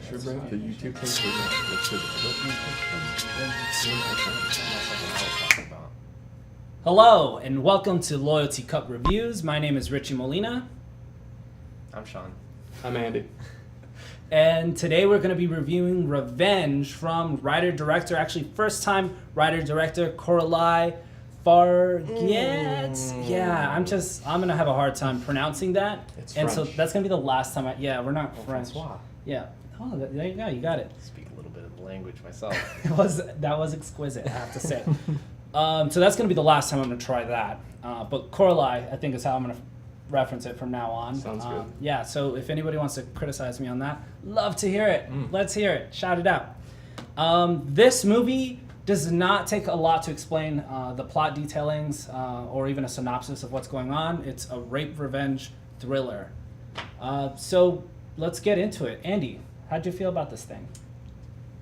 Should bring up the YouTube thing for Hello, and welcome to Loyalty Cup Reviews. My name is Richie Molina. I'm Sean. I'm Andy. And today we're going to be reviewing Revenge from writer-director, actually first-time writer-director, Coralie Fargeat. Yeah, I'm going to have a hard time pronouncing that. It's and French. so that's going to be the last time we're not French. Francois. Yeah. Oh, there you go. You got it. Speak a little bit of the language myself. That was exquisite, I have to say. So that's going to be the last time I'm going to try that. But Coralie, I think, is how I'm going to reference it from now on. Sounds good. Yeah, so if anybody wants to criticize me on that, love to hear it. Let's hear it. Shout it out. This movie does not take a lot to explain the plot detailings or even a synopsis of what's going on. It's a rape revenge thriller. So let's get into it. Andy, how'd you feel about this thing?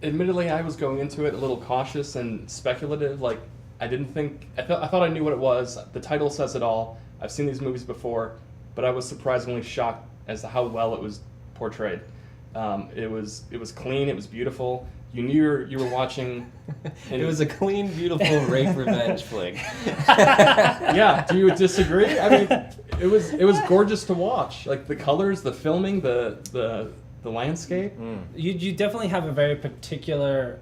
Admittedly, I was going into it a little cautious and speculative. Like, I thought I knew what it was. The title says it all. I've seen these movies before, but I was surprisingly shocked as to how well it was portrayed. It was clean. It was beautiful. You knew you were watching. It was a clean, beautiful rape revenge flick. Yeah. Do you disagree? I mean, it was gorgeous to watch. Like the colors, the filming, the landscape. You definitely have a very particular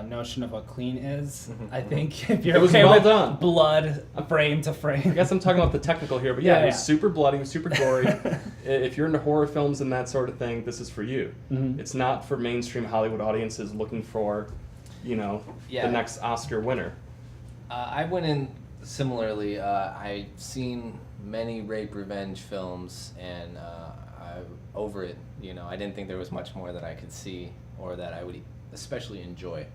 notion of what clean is. I think if you're It was okay well with done. blood frame to frame. I guess I'm talking about the technical here, but yeah, it was Yeah. super bloody, it was super gory. If you're into horror films and that sort of thing, this is for you. It's not for mainstream Hollywood audiences looking for, the next Oscar winner. I went in similarly. I've seen many rape revenge films, and I'm over it. I didn't think there was much more that I could see or that I would especially enjoy.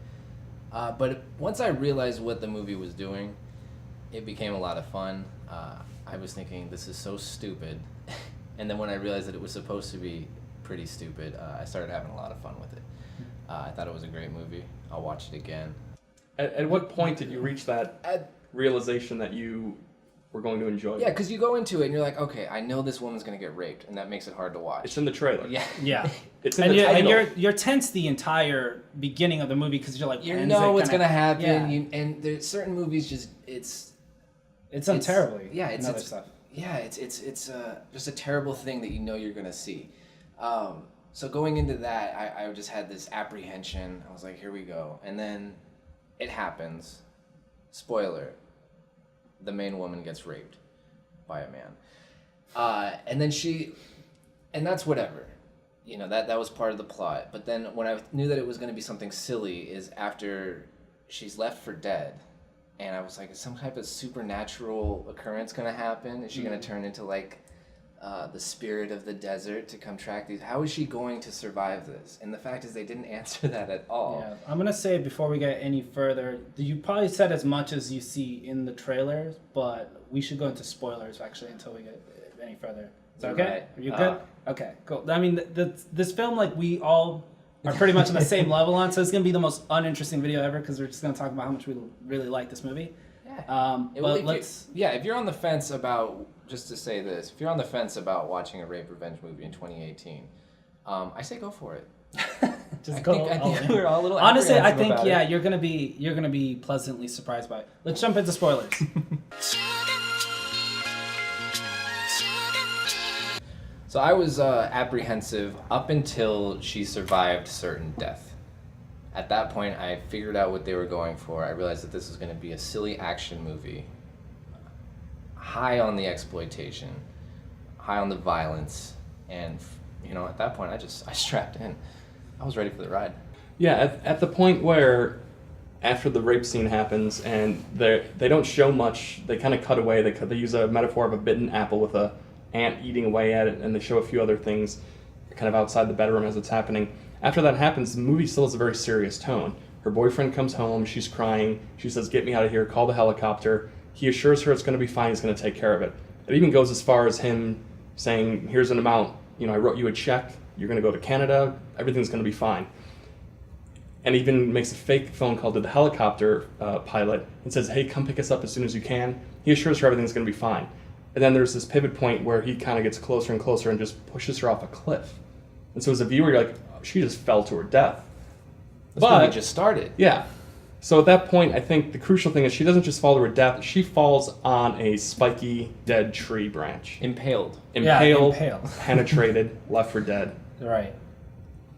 But once I realized what the movie was doing, it became a lot of fun. I was thinking, this is so stupid. And then when I realized that it was supposed to be pretty stupid, I started having a lot of fun with it. I thought it was a great movie. I'll watch it again. At what point did you reach that realization that you were going to enjoy it? Yeah, because you go into it and you're like, okay, I know this woman's going to get raped, and that makes it hard to watch. It's in the trailer. Yeah. Yeah. It's in the And title. you're tense the entire beginning of the movie because you're like, You when's know it what's going to happen, Yeah. and there's certain movies just, It's done terribly. Yeah, and other stuff. Yeah, it's just a terrible thing that you know you're going to see. So going into that, I just had this apprehension. I was like, here we go. And then it happens. Spoiler. The main woman gets raped by a man. And then and that's whatever. That was part of the plot. But then when I knew that it was going to be something silly is after she's left for dead. And I was like, is some type of supernatural occurrence going to happen? Is she going to turn into the spirit of the desert to come track these? How is she going to survive this? And the fact is they didn't answer that at all. Yeah, I'm gonna say before we get any further, you probably said as much as you see in the trailers, but we should go into spoilers actually until we get any further. Is that okay? Right. Are you good? Okay, cool. I mean, this film, like, we all are pretty much on the same level on, so it's gonna be the most uninteresting video ever because we're just gonna talk about how much we really like this movie. Yeah. But let's. If you're on the fence about, just to say this, if you're on the fence about watching a rape revenge movie in 2018, I say go for it. Just I go think all in. we're all a little Honestly, I apprehensive think about it. you're gonna be pleasantly surprised by it. Let's jump into spoilers. So I was apprehensive up until she survived certain death. At that point, I figured out what they were going for. I realized that this was going to be a silly action movie, high on the exploitation, high on the violence, and at that point, I strapped in. I was ready for the ride. Yeah, at the point where after the rape scene happens and they don't show much, they kind of cut away. They use a metaphor of a bitten apple with a ant eating away at it, and they show a few other things kind of outside the bedroom as it's happening. After that happens, the movie still has a very serious tone. Her boyfriend comes home, she's crying, she says, "Get me out of here, call the helicopter." He assures her it's going to be fine, he's going to take care of it. It even goes as far as him saying, "Here's an amount, I wrote you a check, you're going to go to Canada, everything's going to be fine." And even makes a fake phone call to the helicopter pilot and says, "Hey, come pick us up as soon as you can." He assures her everything's going to be fine. And then there's this pivot point where he kind of gets closer and closer and just pushes her off a cliff. And so as a viewer, you're like, she just fell to her death. This movie just started. Yeah. So at that point, I think the crucial thing is she doesn't just fall to her death. She falls on a spiky, dead tree branch. Impaled. Impaled. Penetrated, left for dead. Right.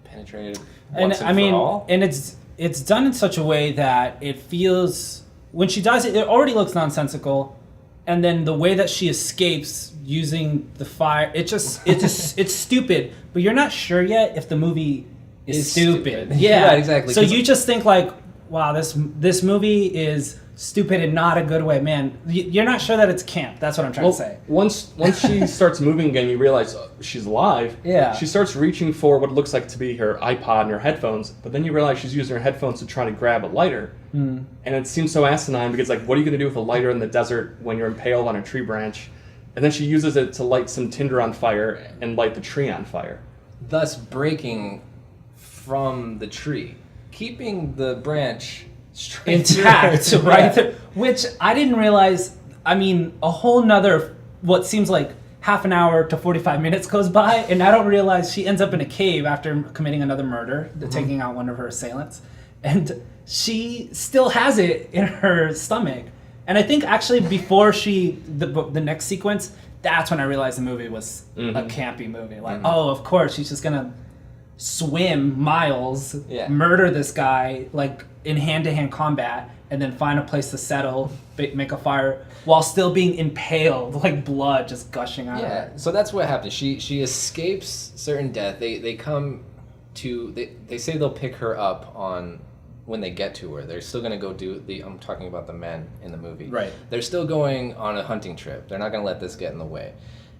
Penetrated. And Once I mean, for all. and it's done in such a way that it feels, when she dies, it already looks nonsensical, and then the way that she escapes using the fire, it's stupid. But you're not sure yet if the movie is stupid. Yeah, Right, exactly. So you just think like, wow, this movie is stupid in not a good way, man. You're not sure that it's camp. That's what I'm trying to say. Once she starts moving again, you realize she's alive. Yeah. She starts reaching for what looks like to be her iPod and her headphones, but then you realize she's using her headphones to try to grab a lighter. And it seems so asinine because, like, what are you going to do with a lighter in the desert when you're impaled on a tree branch? And then she uses it to light some tinder on fire and light the tree on fire. Thus breaking from the tree, keeping the branch straight Intact, through. right? Yeah. Which I didn't realize. I mean, a whole nother, what seems like half an hour to 45 minutes goes by, and I don't realize she ends up in a cave after committing another murder, taking out one of her assailants, and she still has it in her stomach. And I think actually before the next sequence, that's when I realized the movie was a campy movie. Like, oh, of course, she's just gonna swim miles, murder this guy, like, in hand-to-hand combat, and then find a place to settle, make a fire, while still being impaled, like blood just gushing out of her. Yeah, so that's what happens. She escapes certain death. They come to, they say they'll pick her up on, when they get to her. They're still going to go do I'm talking about the men in the movie. Right. They're still going on a hunting trip. They're not going to let this get in the way.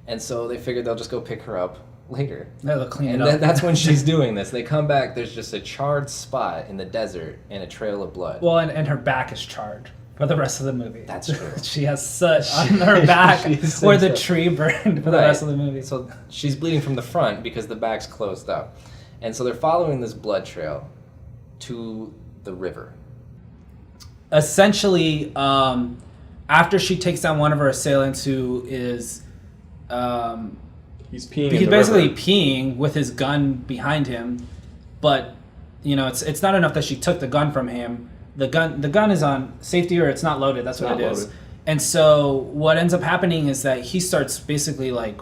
And so they figured they'll just go pick her up later. No, they'll clean And it up. that's when she's doing this. They come back, there's just a charred spot in the desert and a trail of blood. Well, and her back is charred for the rest of the movie. That's true. She has soot on her back where the soot. tree burned for the rest of the movie. So she's bleeding from the front because the back's closed up. And so they're following this blood trail to the river. Essentially, after she takes down one of her assailants who is... He's peeing. He's in the basically river. peeing with his gun behind him, but it's not enough that she took the gun from him. The gun is on safety or it's not loaded. That's what it is. Loaded. And so what ends up happening is that he starts basically like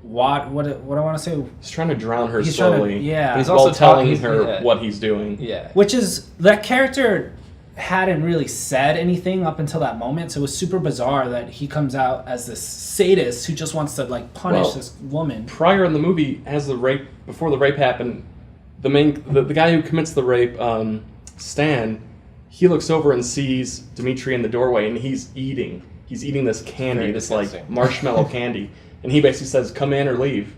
what I want to say. He's trying to drown her He's trying to- slowly. yeah. But he's While also telling talking- her yeah. what he's doing. Yeah. Which is, that character hadn't really said anything up until that moment, so it was super bizarre that he comes out as this sadist who just wants to like punish this woman. Prior in the movie, before the rape happened, the guy who commits the rape, Stan, he looks over and sees Dimitri in the doorway, and he's eating this candy, Very this disgusting. like marshmallow candy, and he basically says, "Come in or leave."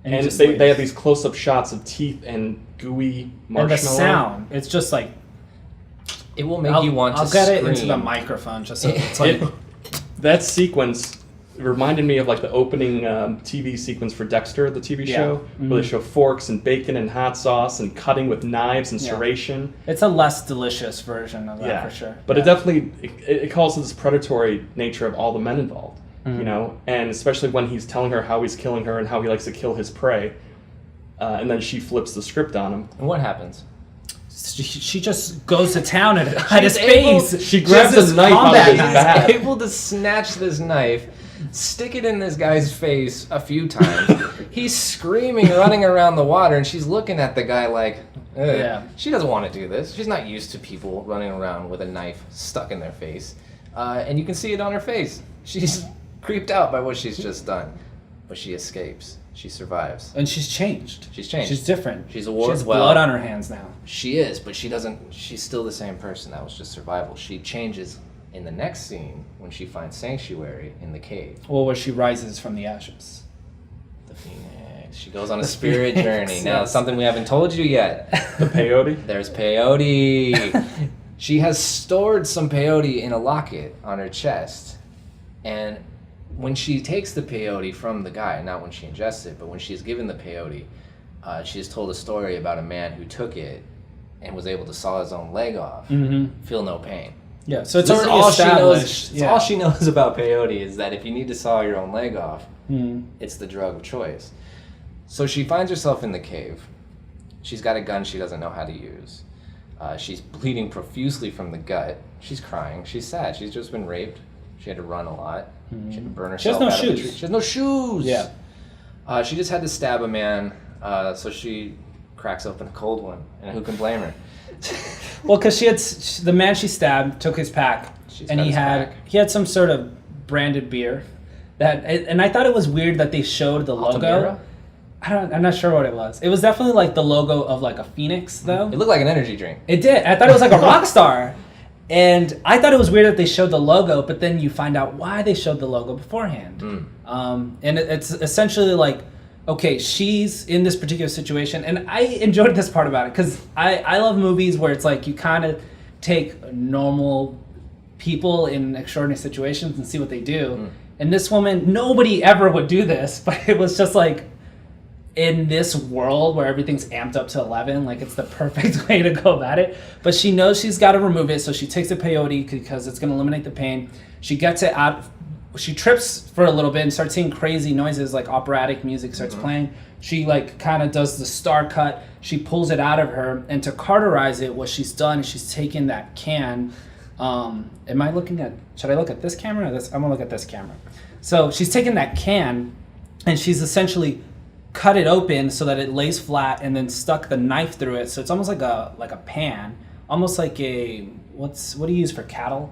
And he And just they leaves. have these close-up shots of teeth and gooey marshmallow. And the sound, it's just like, It will make you want to I'll get scream. it into the microphone just so it's like... That sequence reminded me of like the opening TV sequence for Dexter, the TV show, where they show forks and bacon and hot sauce and cutting with knives and serration. It's a less delicious version of that for sure. But it definitely it calls to this predatory nature of all the men involved, you know, and especially when he's telling her how he's killing her and how he likes to kill his prey, and then she flips the script on him. And what happens? She just goes to town at his face. She grabs Just a knife out of combat his knife. bag. Able to snatch this knife, stick it in this guy's face a few times. He's screaming, running around the water, and she's looking at the guy like, ugh. Yeah. She doesn't want to do this. She's not used to people running around with a knife stuck in their face. And you can see it on her face. She's creeped out by what she's just done. But she escapes. She survives. And she's changed. She's changed. She's different. She's She award has well. blood on her hands now. She is, but she's still the same person. That was just survival. She changes in the next scene when she finds sanctuary in the cave. Well, where she rises from the ashes. The Phoenix. She goes on a spirit Phoenix, journey. Now, yes. something we haven't told you yet. The peyote. There's peyote. She has stored some peyote in a locket on her chest. And when she takes the peyote from the guy, not when she ingests it, but when she's given the peyote, she has told a story about a man who took it and was able to saw his own leg off, feel no pain. Yeah, so it's This is already all she knows. established. It's all she knows about peyote is that if you need to saw your own leg off, Mhm. it's the drug of choice. So she finds herself in the cave, She's got a gun she doesn't know how to use. She's bleeding profusely from the gut. She's crying. She's sad. She's just been raped. She had to run a lot. She had to burn herself She has no out of the shoes. tree. She has no shoes. Yeah. She just had to stab a man, so she cracks open a cold one. And who can blame her? Well, because the man she stabbed took his pack, and he had some sort of branded beer. And I thought it was weird that they showed the logo. Altamira? I'm not sure what it was. It was definitely like the logo of like a phoenix, though. It looked like an energy drink. It did. I thought it was like a rock star. And I thought it was weird that they showed the logo, but then you find out why they showed the logo beforehand. And it's essentially like, okay, she's in this particular situation. And I enjoyed this part about it because I love movies where it's like you kind of take normal people in extraordinary situations and see what they do. And this woman, nobody ever would do this, but it was just like, in this world where everything's amped up to 11, like it's the perfect way to go about it. But she knows she's got to remove it, so she takes the peyote because it's going to eliminate the pain. She gets it out. She trips for a little bit and starts seeing crazy noises, like operatic music starts playing. She like kind of does the star cut. She pulls it out of her, and to cauterize it, what she's done is she's taken that can. Am I looking at? Should I look at this camera or this? I'm gonna look at this camera. So she's taken that can, and she's essentially cut it open so that it lays flat, and then stuck the knife through it. So it's almost like a pan, almost like what do you use for cattle?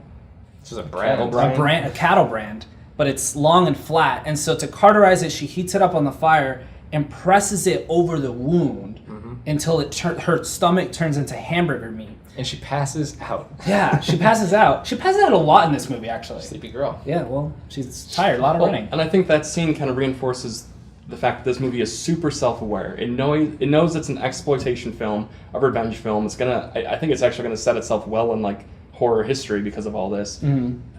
This is a brand. A cattle brand, but it's long and flat. And so to cauterize it, she heats it up on the fire and presses it over the wound until her stomach turns into hamburger meat. And she passes out. Yeah, she passes out. She passes out a lot in this movie, actually. Sleepy girl. Yeah, well, she's tired, a lot of running. And I think that scene kind of reinforces the fact that this movie is super self-aware. It knows it's an exploitation film, a revenge film. I think it's actually gonna set itself well in like horror history because of all this.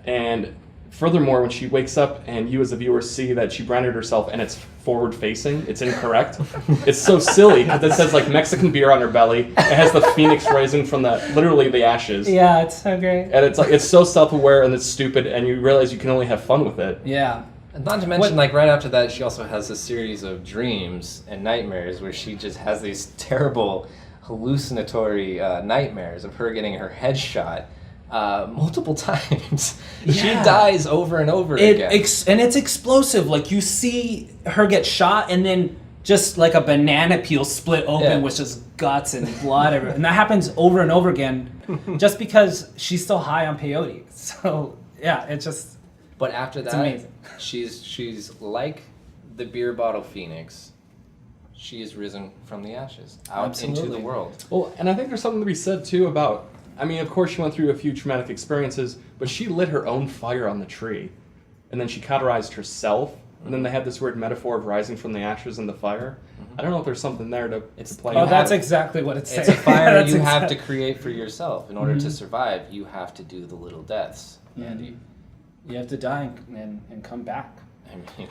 And furthermore, when she wakes up and you as the viewer see that she branded herself and it's forward facing, it's incorrect. It's so silly because it says like Mexican beer on her belly. It has the phoenix rising from literally the ashes. Yeah, it's so great. And it's like it's so self-aware and it's stupid, and you realize you can only have fun with it. Yeah. And not to mention, like, right after that, she also has a series of dreams and nightmares where she just has these terrible hallucinatory nightmares of her getting her head shot multiple times. Yeah. She dies over and over again. And it's explosive. Like, you see her get shot, and then just like a banana peel split open with just guts and blood everywhere. And that happens over and over again just because she's still high on peyote. So, yeah, it's just... But after that, amazing. she's like the beer bottle phoenix. She is risen from the ashes out into the world. Well, and I think there's something to be said too about. I mean, of course, she went through a few traumatic experiences, but she lit her own fire on the tree, and then she cauterized herself. And then they had this weird metaphor of rising from the ashes in the fire. I don't know if there's something there to play. Oh, that's exactly what it's saying. It's a fire you have to create for yourself. In order to survive, you have to do the little deaths, Andy. You have to die and come back. I mean,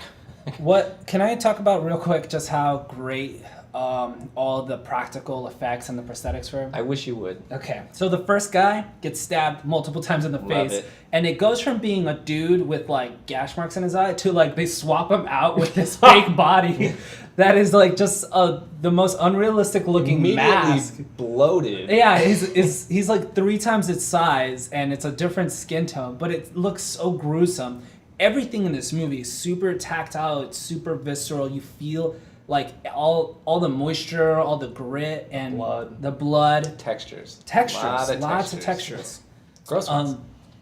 What can I talk about real quick? Just how great all the practical effects and the prosthetics were. I wish you would. Okay, so the first guy gets stabbed multiple times in the Love face, it. and it goes from being a dude with like gash marks in his eye to like they swap him out with this fake body that is like just the most unrealistic looking mask. Bloated. Yeah, he's like 3 times its size, and it's a different skin tone, but it looks so gruesome. Everything in this movie is super tactile. It's super visceral. You feel like all the moisture, all the grit, and the blood. Textures. Lots of textures. Gross ones.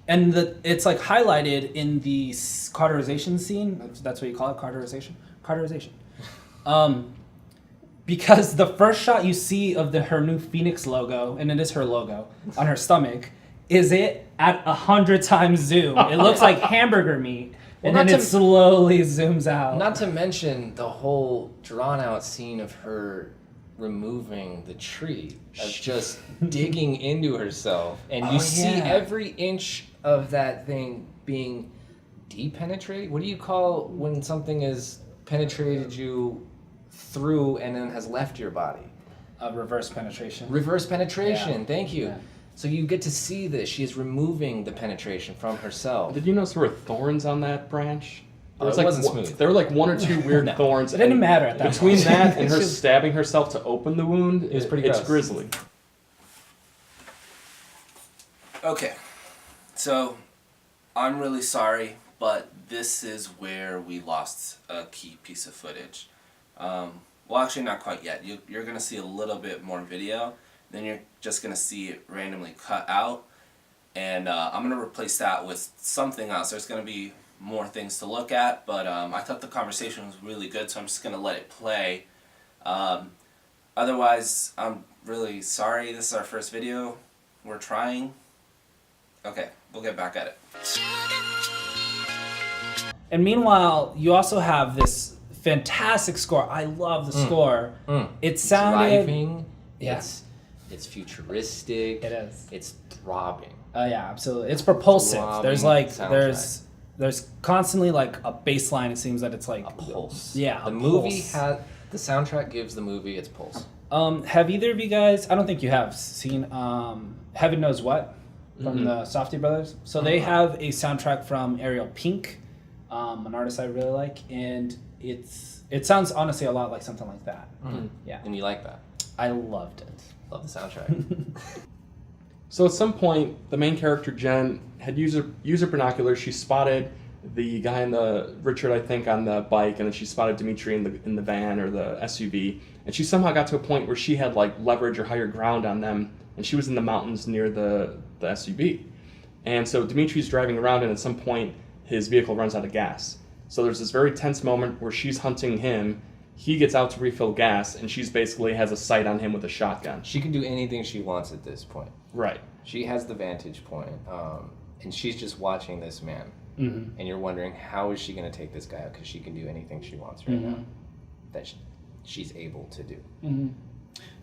And it's like highlighted in the cauterization scene. That's what you call it, cauterization. Because the first shot you see of her new Phoenix logo, and it is her logo, on her stomach, is it at 100 times zoom. It looks like hamburger meat, and then it slowly zooms out. Not to mention the whole drawn-out scene of her removing the tree, of just digging into herself, and you see every inch of that thing being depenetrated. What do you call when something has penetrated you through and then has left your body? Reverse penetration. Reverse penetration. Yeah. Thank you. Yeah. So you get to see this. She is removing the penetration from herself. Did you notice there were thorns on that branch? There was it wasn't smooth. There were like one or two weird thorns. It didn't matter at that Between point. that and her stabbing herself to open the wound, It was pretty it's gross. grisly. Okay, so I'm really sorry, but this is where we lost a key piece of footage. Well, actually, not quite yet. You're going to see a little bit more video, then you're just going to see it randomly cut out, and I'm going to replace that with something else. There's going to be more things to look at, but I thought the conversation was really good, so I'm just going to let it play. Otherwise, I'm really sorry. This is our first video. We're trying. Okay, we'll get back at it. And meanwhile, you also have this fantastic score. I love the score. It sounded... Driving. Yeah. It's futuristic. It is. It's throbbing. Yeah, absolutely. It's propulsive. Throbbing There's like soundtrack. there's constantly like a bass line. It seems that it's like A pulse. Yeah, The a movie pulse. the soundtrack gives the movie its pulse. Have either of you guys? I don't think you have seen Heaven Knows What from the Softy Brothers. So they have a soundtrack from Ariel Pink, an artist I really like, and it sounds honestly a lot like something like that. Yeah, And you like that. I loved it. Love the soundtrack. So at some point, the main character Jen had user binoculars. She spotted the guy Richard, I think, on the bike, and then she spotted Dimitri in the van or the SUV. And she somehow got to a point where she had like leverage or higher ground on them, and she was in the mountains near the SUV. And so Dimitri's driving around, and at some point his vehicle runs out of gas. So there's this very tense moment where she's hunting him. He gets out to refill gas, and she's basically has a sight on him with a shotgun. She can do anything she wants at this point. Right. She has the vantage point, and she's just watching this man. Mm-hmm. And you're wondering, how is she going to take this guy out? Because she can do anything she wants right now that she's able to do. Mm-hmm.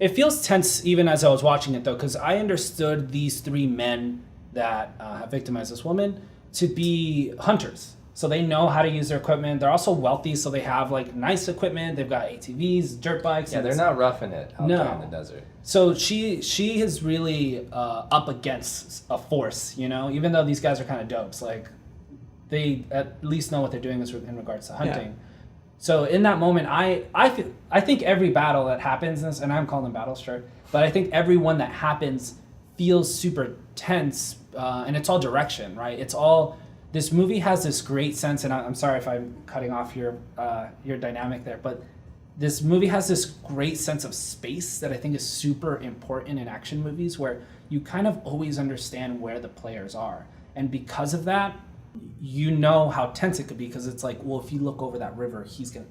It feels tense even as I was watching it, though, because I understood these three men that have victimized this woman to be hunters. So they know how to use their equipment. They're also wealthy, so they have like nice equipment. They've got ATVs, dirt bikes. Yeah, and they're not roughing it out there in the desert. So she is really up against a force, you know. Even though these guys are kind of dopes, like they at least know what they're doing in regards to hunting. Yeah. So in that moment, I think every battle that happens in this, and I'm calling them battles, sure, but I think every one that happens feels super tense, and it's all direction, right? It's all. This movie has this great sense, and I'm sorry if I'm cutting off your dynamic there, but this movie has this great sense of space that I think is super important in action movies, where you kind of always understand where the players are. And because of that, you know how tense it could be, because it's like, well, if you look over that river,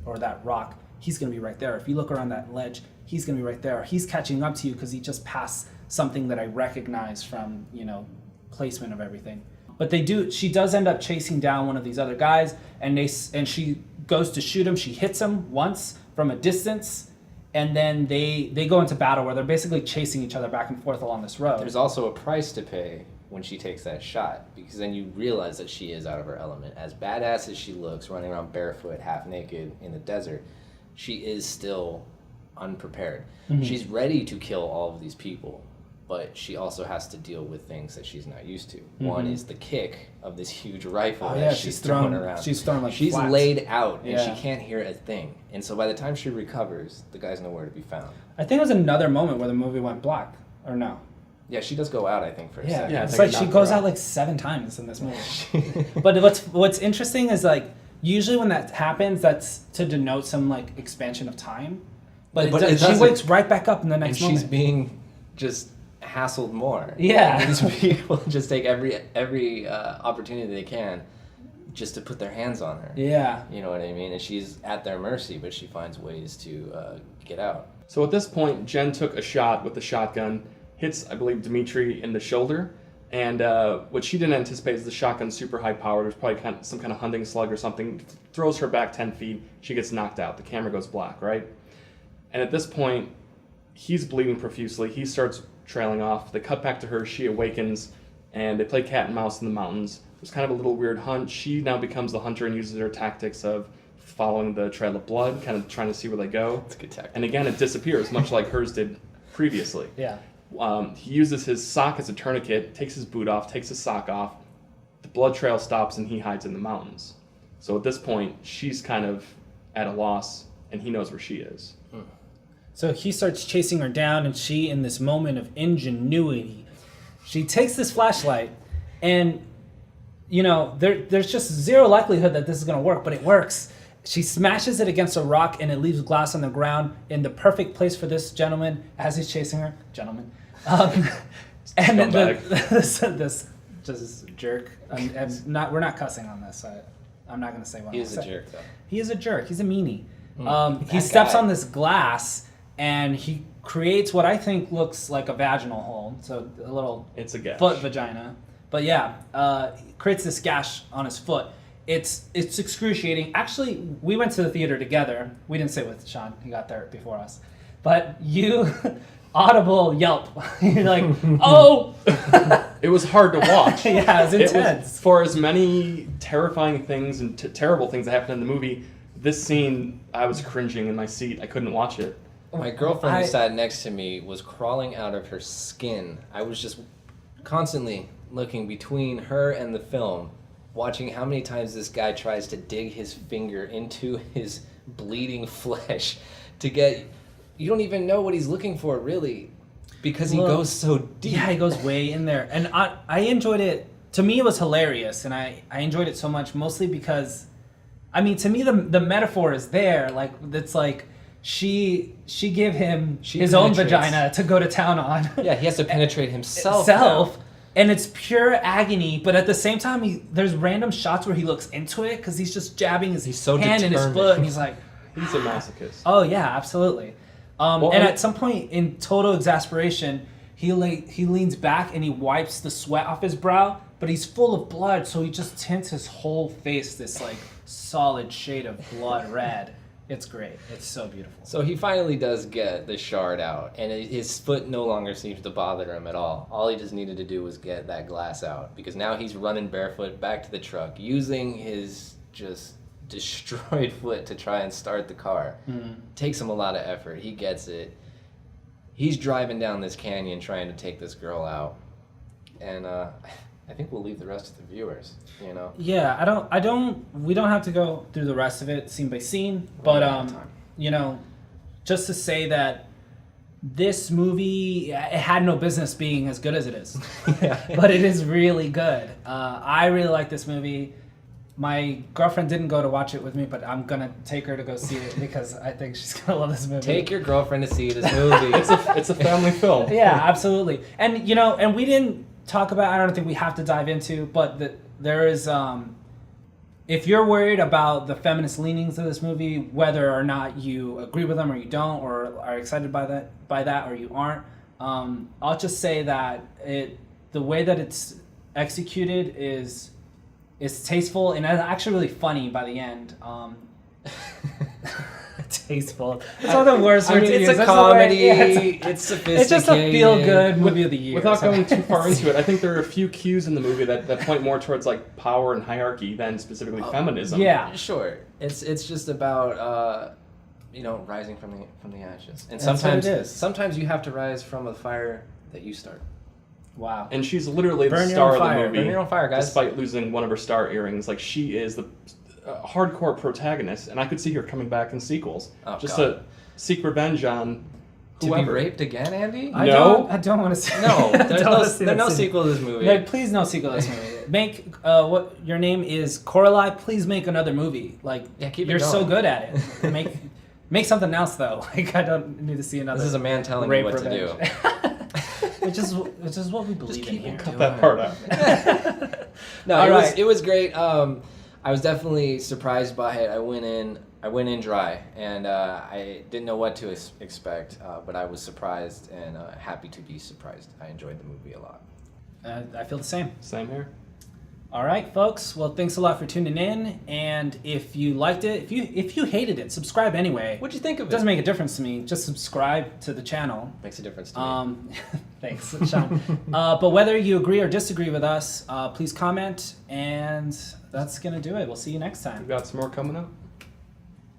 or that rock, he's gonna be right there. If you look around that ledge, he's gonna be right there. He's catching up to you because he just passed something that I recognize from, placement of everything. But she does end up chasing down one of these other guys, and she goes to shoot him. She hits him once from a distance, and then they go into battle where they're basically chasing each other back and forth along this road. There's also a price to pay when she takes that shot, because then you realize that she is out of her element. As badass as she looks, running around barefoot, half naked in the desert, she is still unprepared. Mm-hmm. She's ready to kill all of these people, but she also has to deal with things that she's not used to. Mm-hmm. One is the kick of this huge rifle that she's throwing around. She's throwing like She's flats. laid out, and Yeah. she can't hear a thing. And so by the time she recovers, the guy's nowhere to be found. I think it was another moment where the movie went black, or no? Yeah, she does go out, I think, for a Yeah, second. Yeah, I it's think like it she knocked goes her out out. like 7 times in this movie. But what's interesting is like usually when that happens, that's to denote some like expansion of time. But But it she doesn't. wakes right back up in the And next she's moment. being just hassled more. Yeah. These people just take every opportunity they can just to put their hands on her. Yeah. You know what I mean? And she's at their mercy, but she finds ways to get out. So at this point, Jen took a shot with the shotgun, hits, I believe, Dimitri in the shoulder, and what she didn't anticipate is the shotgun's super high powered. There's probably some kind of hunting slug or something. Throws her back 10 feet. She gets knocked out. The camera goes black, right? And at this point, he's bleeding profusely. He starts trailing off. They cut back to her. She awakens, and they play cat and mouse in the mountains. There's kind of a little weird hunt. She now becomes the hunter and uses her tactics of following the trail of blood, kind of trying to see where they go. It's a good tactic. And again, it disappears, much like hers did previously. Yeah. He uses his sock as a tourniquet, takes his boot off, takes his sock off. The blood trail stops, and he hides in the mountains. So at this point, she's kind of at a loss, and he knows where she is. So he starts chasing her down, and she, in this moment of ingenuity, she takes this flashlight, and, you know, there's just zero likelihood that this is going to work, but it works. She smashes it against a rock, and it leaves glass on the ground in the perfect place for this gentleman as he's chasing her. Gentleman. And then this just jerk. We're not cussing on this. I'm not going to say what He I'm is a saying. jerk, though. He is a jerk. He's a meanie. He That steps guy. on this glass, and he creates what I think looks like a vaginal hole. So a little It's a gash. foot vagina. But yeah, creates this gash on his foot. It's excruciating. Actually, we went to the theater together. We didn't sit with Sean. He got there before us. But you, audible yelp. You're like, oh! It was hard to watch. Yeah, it was intense. For as many terrifying things and terrible things that happened in the movie, this scene, I was cringing in my seat. I couldn't watch it. My girlfriend who sat next to me was crawling out of her skin. I was just constantly looking between her and the film, watching how many times this guy tries to dig his finger into his bleeding flesh to get... You don't even know what he's looking for, really, because he goes so deep. Yeah, he goes way in there. And I enjoyed it. To me, it was hilarious, and I enjoyed it so much, mostly because, I mean, to me, the metaphor is there. Like, it's like she gave him his own vagina to go to town on. Yeah, he has to penetrate himself. And it's pure agony, but at the same time, there's random shots where he looks into it because he's just jabbing his so hand in his determined. foot, and he's like, He's a masochist. oh yeah, absolutely. And at some point, in total exasperation, he leans back and he wipes the sweat off his brow, but he's full of blood, so he just tints his whole face this like solid shade of blood red. It's great. It's so beautiful. So he finally does get the shard out, and his foot no longer seems to bother him at all. All he just needed to do was get that glass out, because now he's running barefoot back to the truck, using his just destroyed foot to try and start the car. Takes him a lot of effort. He gets it. He's driving down this canyon trying to take this girl out, and I think we'll leave the rest to the viewers. You know. Yeah, we don't have to go through the rest of it scene by scene, but you know, just to say that this movie, it had no business being as good as it is. But it is really good. I really like this movie. My girlfriend didn't go to watch it with me, but I'm gonna take her to go see it because I think she's gonna love this movie. Take your girlfriend to see this movie. It's a family film. Yeah, absolutely. And you know, and we didn't talk about, I don't think we have to dive into, but there is, if you're worried about the feminist leanings of this movie, whether or not you agree with them or you don't, or are excited by that or you aren't, I'll just say that the way that it's executed is tasteful and actually really funny by the end. Tasteful. It's not the worst word to use. It's a That's the comedy. way- It's sophisticated. It's just a feel-good movie of the year. Without going too far into it, I think there are a few cues in the movie that point more towards like power and hierarchy than specifically feminism. Yeah. Sure. It's just about rising from the ashes. And That's what it is. sometimes you have to rise from a fire that you start. Wow. And she's literally Burn the your star own of the fire. movie. Burn your own fire, guys. Despite losing one of her star earrings, like she is the hardcore protagonist, and I could see her coming back in sequels, just God. to seek revenge on To be whoever. raped again, Andy? I No. don't want to see. No, there's Don't wanna see that no scene. sequel to this movie. No, please no sequel to this movie. Make what your name is Coralie. Please make another movie. Like keep it you're so going. good at it. Make something else though. Like I don't need to see another. This is a man telling rape you what revenge. to do. which is what we believe in here. Cut that part out. No, All right. it was great. I was definitely surprised by it. I went in dry, and I didn't know what to expect, but I was surprised and happy to be surprised. I enjoyed the movie a lot. I feel the same. Same here. All right, folks. Well, thanks a lot for tuning in. And if you liked it, if you hated it, subscribe anyway. What'd you think of It it? doesn't make a difference to me. Just subscribe to the channel. Makes a difference to me. Thanks, Sean. But whether you agree or disagree with us, please comment. And that's gonna do it. We'll see you next time. We've got some more coming up.